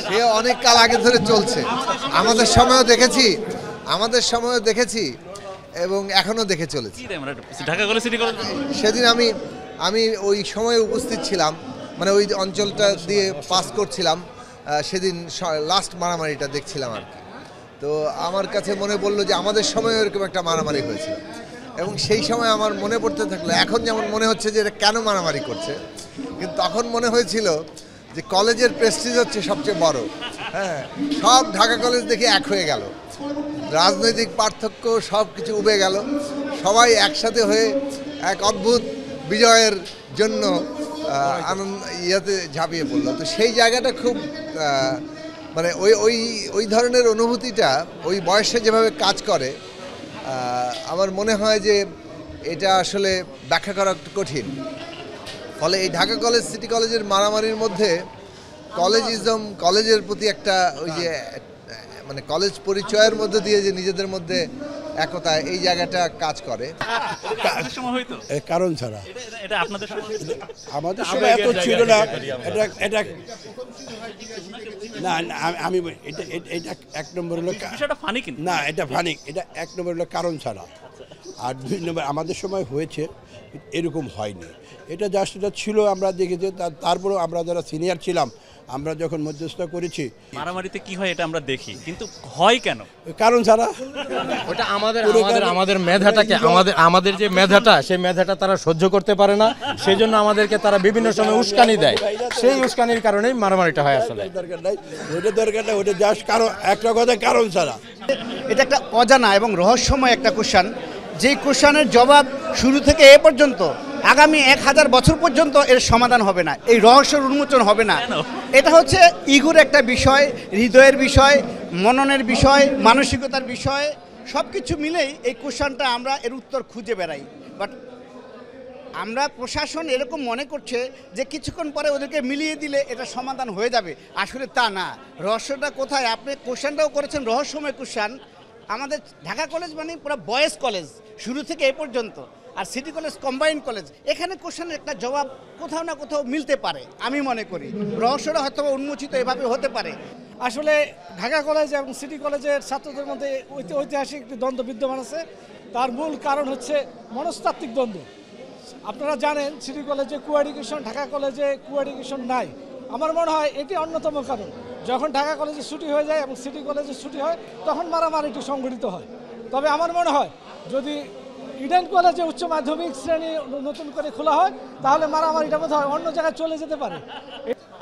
সে অনেক কাল আগে ধরে চলছে। আমাদের সময়ও দেখেছি এবং এখনো দেখে চলেছি। সেদিন আমি ওই সময়ে উপস্থিত ছিলাম, মানে ওই অঞ্চলটা দিয়ে পাস করছিলাম, সেদিন লাস্ট মারামারিটা দেখছিলাম আর কি। তো আমার কাছে মনে পড়লো যে আমাদের সময় এরকম একটা মারামারি হয়েছিল এবং সেই সময় আমার মনে পড়তে থাকলো। এখন যেমন মনে হচ্ছে যে এটা কেন মারামারি করছে, কিন্তু তখন মনে হয়েছিল যে কলেজের প্রেস্টিজ হচ্ছে সবচেয়ে বড়। হ্যাঁ, সব ঢাকা কলেজ দেখে এক হয়ে গেল, রাজনৈতিক পার্থক্য সব কিছু উবে গেল, সবাই একসাথে হয়ে এক অদ্ভুত বিজয়ের জন্য ঝাঁপিয়ে পড়লো। তো সেই জায়গাটা খুব মানে ওই ধরনের অনুভূতিটা ওই বয়সে যেভাবে কাজ করে, আমার মনে হয় যে এটা আসলে ব্যাখ্যা করা একটু কঠিন। ফলে এই ঢাকা কলেজ সিটি কলেজের মারামারির মধ্যে কলেজিজম, কলেজের প্রতি একটা ওই যে মানে কলেজ পরিচয়ের মধ্যে দিয়ে যে নিজেদের মধ্যে একতা, এই জায়গাটা কাজ করে। কারণ ছাড়া আমাদের সময় এত ছিল না। এটা না, আমি এটা এক নম্বর হলো না, এটা ফানি, এটা এক নম্বর হলো কারণ ছাড়া। আর দুই নম্বর আমাদের সময় হয়েছে, এরকম হয়নি। এটা জাস্ট এটা ছিল, আমরা দেখেছি। তারপরেও আমরা যারা সিনিয়র ছিলাম, আমরা যখন মধ্যস্থতা করেছি, মারামারিতে কি হয় এটা আমরা দেখি, কিন্তু হয় কেন? কারণ ছাড়া। ওটা আমাদের মেধাটাকে, আমাদের যে মেধাটা, সেই মেধাটা তারা সহ্য করতে পারে না, সেই জন্য আমাদেরকে তারা বিভিন্ন সময় উস্কানি দেয়। সেই উস্কানির কারণেই মারামারিটা হয়। আসলে দরকার নাই, ওটা জাস্ট কারণ, একটা কথা কারণ ছাড়া। এটা একটা অজানা এবং রহস্যময় একটা কোশ্চেন, যেই কোশ্চেনের জবাব শুরু থেকে এ পর্যন্ত আগামী 1000 বছর পর্যন্ত এর সমাধান হবে না, এই রহস্যের উন্মোচন হবে না। এটা হচ্ছে ইগোর একটা বিষয়, হৃদয়ের বিষয়, মননের বিষয়, মানসিকতার বিষয়, সব কিছু মিলেই এই কোশ্চেনটা আমরা এর উত্তর খুঁজে বেড়াই। বাট আমরা প্রশাসন এরকম মনে করছে যে কিছুক্ষণ পরে ওদেরকে মিলিয়ে দিলে এটা সমাধান হয়ে যাবে। আসলে তা না। রহস্যটা কোথায়? আপনি কোশ্চেনটাও করেছেন রহস্যময় কোশ্চেন। আমাদের ঢাকা কলেজ মানে পুরো বয়েজ কলেজ শুরু থেকে এ পর্যন্ত, আর সিটি কলেজ কম্বাইন্ড কলেজ। এখানে কোশ্চেনের একটা জবাব কোথাও না কোথাও মিলতে পারে, আমি মনে করি। রহস্যটা হয়তো উন্মোচিত এভাবে হতে পারে। আসলে ঢাকা কলেজ এবং সিটি কলেজের ছাত্রদের মধ্যে ঐতিহাসিক একটি দ্বন্দ্ব বিদ্যমান আছে। তার মূল কারণ হচ্ছে মনস্তাত্ত্বিক দ্বন্দ্ব। আপনারা জানেন সিটি কলেজে কোএডুকেশন, ঢাকা কলেজে কোএডুকেশন নাই। আমার মনে হয় এটি অন্যতম কারণ। যখন ঢাকা কলেজে ছুটি হয়ে যায় এবং সিটি কলেজে ছুটি হয়, তখন মারামারিটি সংঘটিত হয়। তবে আমার মনে হয় যদি ইডেন কলেজে উচ্চ মাধ্যমিক শ্রেণী নতুন করে খোলা হয়, তাহলে মারামারিটা বোধ হয় অন্য জায়গায় চলে যেতে পারে।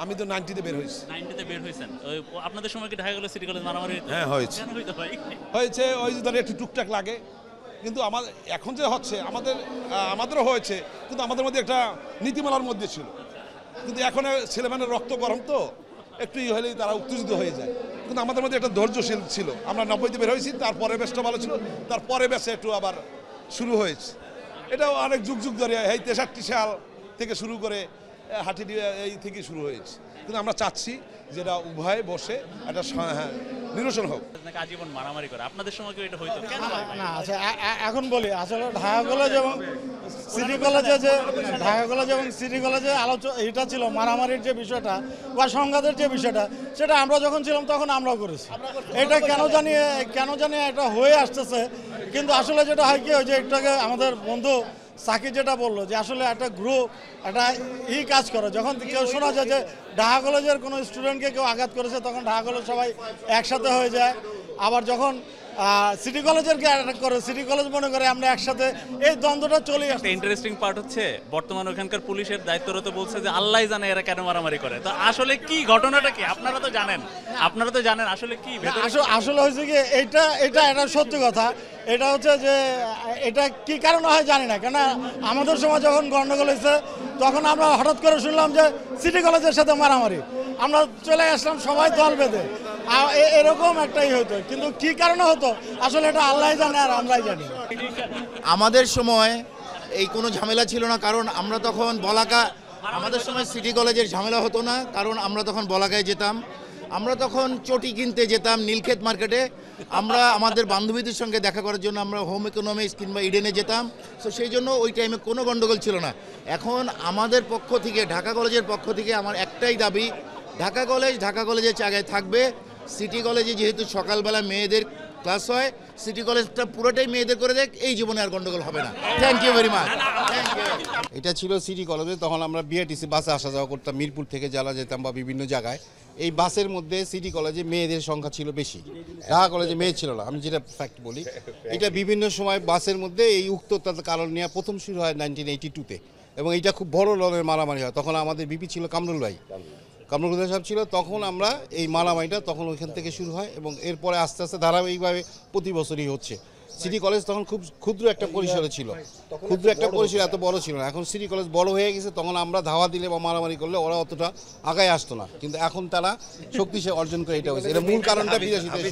আমি তো 90-তে বের হয়েছি। 90-তে বের হয়েছেন? আপনাদের সময় কি ঢাকা কলেজ সিটি কলেজ মারামারি? হ্যাঁ, হয়েছে। হয়েছে, ওই যে ধরে একটু টুকটাক লাগে। কিন্তু এখন যে হচ্ছে আমাদেরও হয়েছে, কিন্তু আমাদের মধ্যে একটা নীতিমালার মধ্যে ছিল। কিন্তু এখন ছেলেমেয়ের রক্ত গরম, তো একটু হলেই তারা উত্তেজিত হয়ে যায়। কিন্তু আমাদের মধ্যে একটা ধৈর্যশীল ছিল। আমরা 90-তে বের হয়েছি, তারপরে বেশটা ভালো ছিল, তারপরে বেশে একটু আবার শুরু হয়েছে। এটাও অনেক যুগ ধরে, এই 63 সাল থেকে শুরু করে হাঁটি এই থেকে শুরু হয়েছে। কিন্তু আমরা চাচ্ছি যেটা উভয়ে বসে একটা নিরসন হোক। আজীবন মারামারি করে আপনাদের সময় কি এটা হইতো? না, আচ্ছা এখন বলি, আসলে ঢাকা কলেজ এবং সিটি কলেজে এটা ছিল মারামারির যে বিষয়টা বা সংঘাতের যে বিষয়টা, সেটা আমরা যখন ছিলাম তখন আমরাও করেছি। এটা কেন জানি এটা হয়ে আসতেছে। কিন্তু আসলে যেটা হয় কি, ওই যে একটু আগে আমাদের বন্ধু সাকি যেটা বললো, যে আসলে একটা গ্রুপ একটা কাজ করে। যখন কেউ শোনা যায় যে ঢাকা কলেজের কোনো স্টুডেন্টকে কেউ আঘাত করেছে, তখন ঢাকা কলেজ সবাই একসাথে হয়ে যায়। আবার যখন সিটি কলেজের কে অ্যাটাক করে, সিটি কলেজ মনে করে আমরা একসাথে, এই দ্বন্দ্বটা চলে আসে। ইন্টারেস্টিং পার্ট হচ্ছে বর্তমানে ওখানকার পুলিশের দায়িত্বরত বলছে যে আল্লাহ জানে এরা কেন মারামারি করে। তো আসলে কি ঘটনাটা কি আপনারা তো জানেন আসলে কি আসলে হয়েছে কি, এটা সত্যি কথা। এটা হচ্ছে যে এটা কি কারণে হয় জানি না, কেন আমাদের সময় যখন গন্ডগোল হয়েছে, তখন আমরা হঠাৎ করে শুনলাম যে সিটি কলেজের সাথে মারামারি। আমরা চলে আসলাম সবাই দল বেঁধে, এরকম একটাই হতো। কিন্তু কি কারণে হতো আসলে এটা আল্লাহ জানে আর আমরাই জানি। আমাদের সময় এই কোনো ঝামেলা ছিল না, কারণ আমরা তখন আমাদের সময় সিটি কলেজের ঝামেলা হতো না, কারণ আমরা তখন বলাকায় যেতাম। আমরা তখন চটি কিনতে যেতাম নীলক্ষেত মার্কেটে। আমরা আমাদের বান্ধবীদের সঙ্গে দেখা করার জন্য আমরা হোম ইকোনমিক্স কিংবা ইডেনে যেতাম। তো সেই জন্য ওই টাইমে কোনো গন্ডগোল ছিল না। এখন আমাদের পক্ষ থেকে, ঢাকা কলেজের পক্ষ থেকে আমার একটাই দাবি, ঢাকা কলেজের জায়গায় থাকবে। সিটি কলেজে যেহেতু সকালবেলা মেয়েদের ক্লাস হয়, সিটি কলেজটা পুরোটাই মেয়েদের করে দেখ, এই জীবনে আর গন্ডগোল হবে না। Thank you very much. এটা ছিল সিটি কলেজে, তখন আমরা বিআরটিসি বাসে আসা যাওয়া করতাম, মিরপুর থেকে জ্বালা যেতাম বা বিভিন্ন জায়গায়। এই বাসের মধ্যে সিটি কলেজে মেয়েদের সংখ্যা ছিল বেশি, ঢাকা কলেজে মেয়ে ছিল না। আমি যেটা ফ্যাক্ট বলি, এটা বিভিন্ন সময় বাসের মধ্যে এই উত্তরতার কারণ নিয়ে প্রথম শুরু হয় 1982-তে, এবং এটা খুব বড় ধরনের মারামারি হয়। তখন আমাদের বিপি ছিল কামরুল সাহেব ছিল। তখন আমরা এই মারামারিটা তখন ওইখান থেকে শুরু হয়, এবং এরপরে আস্তে আস্তে ধারাবাহিকভাবে প্রতি বছরই হচ্ছে। সিটি কলেজ তখন খুব ক্ষুদ্র একটা পরিসরে ছিল, এত বড় ছিল না। এখন সিটি কলেজ বড় হয়ে গেছে, তখন আমরা ধাওয়া দিলে বা মারামারি করলে ওরা অতটা আগায় আসতো না, কিন্তু এখন তারা শক্তিশালী অর্জন করে। এটা হয়েছে, এটা মূল কারণটা বিদেশিদের।